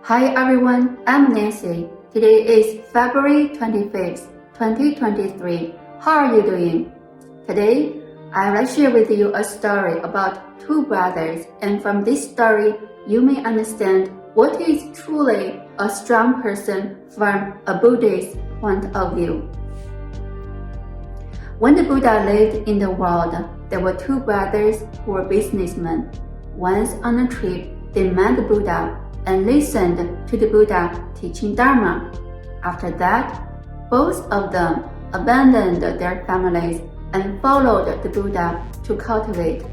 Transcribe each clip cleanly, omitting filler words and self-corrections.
Hi everyone, I'm Nancy. Today is February 25th, 2023. How are you doing? Today, I will share with you a story about two brothers, and from this story, you may understand what is truly a strong person from a Buddhist point of view. When the Buddha lived in the world, there were two brothers who were businessmen. Once on a trip, they met the Buddha and listened to the Buddha teaching Dharma. After that, both of them abandoned their families and followed the Buddha to cultivate.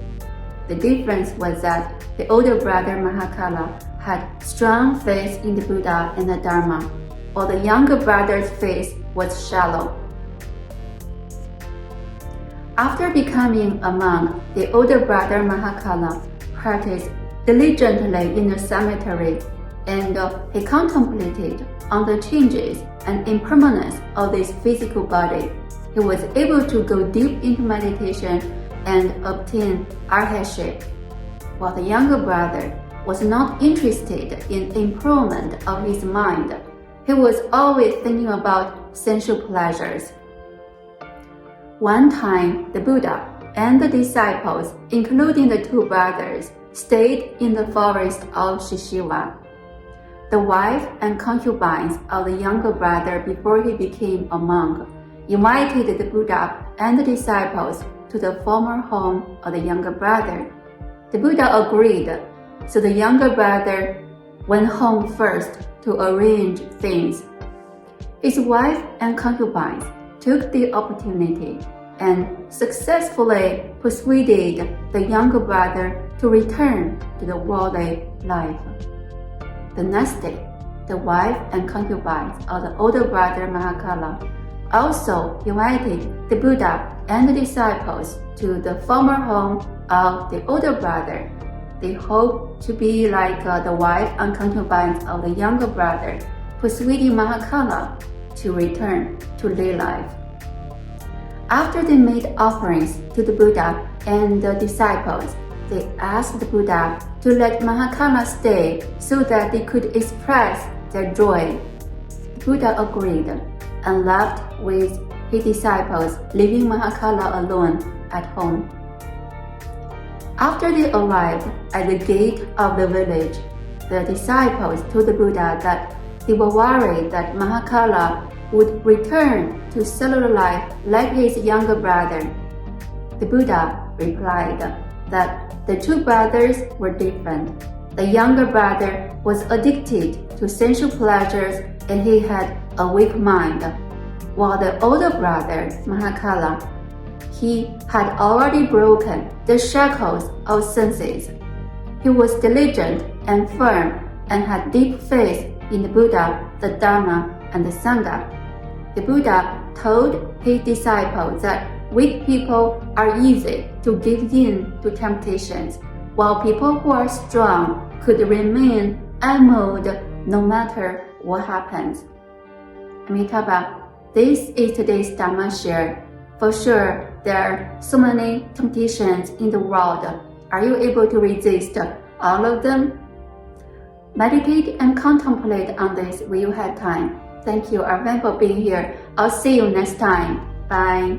The difference was that the older brother Mahakala had strong faith in the Buddha and the Dharma, while the younger brother's faith was shallow. After becoming a monk, the older brother Mahakala practiced diligently in the cemetery, and he contemplated on the changes and impermanence of this physical body. He was able to go deep into meditation and obtain arhatship, while the younger brother was not interested in improvement of his mind. He was always thinking about sensual pleasures. One time, the Buddha and the disciples, including the two brothers, stayed in the forest of Shishiva. The wife and concubines of the younger brother before he became a monk invited the Buddha and the disciples to the former home of the younger brother. The Buddha agreed, so the younger brother went home first to arrange things. His wife and concubines took the opportunity and successfully persuaded the younger brother to return to the worldly life. The next day, the wife and concubines of the older brother Mahakala also invited the Buddha and the disciples to the former home of the older brother. They hoped to be like the wife and concubines of the younger brother, persuading Mahakala to return to lay life. After they made offerings to the Buddha and the disciples, they asked the Buddha to let Mahakala stay so that they could express their joy. The Buddha agreed and left with his disciples, leaving Mahakala alone at home. After they arrived at the gate of the village, the disciples told the Buddha that they were worried that Mahakala would return to cellular life like his younger brother. The Buddha replied that the two brothers were different. The younger brother was addicted to sensual pleasures and he had a weak mind, while the older brother, Mahakala, he had already broken the shackles of senses. He was diligent and firm and had deep faith in the Buddha, the Dharma, and the Sangha. The Buddha told his disciples that weak people are easy to give in to temptations, while people who are strong could remain unmoved no matter what happens. Amitabha, this is today's Dharma share. For sure, there are so many temptations in the world. Are you able to resist all of them? Meditate and contemplate on this when you have time. Thank you, everyone, for being here. I'll see you next time. Bye.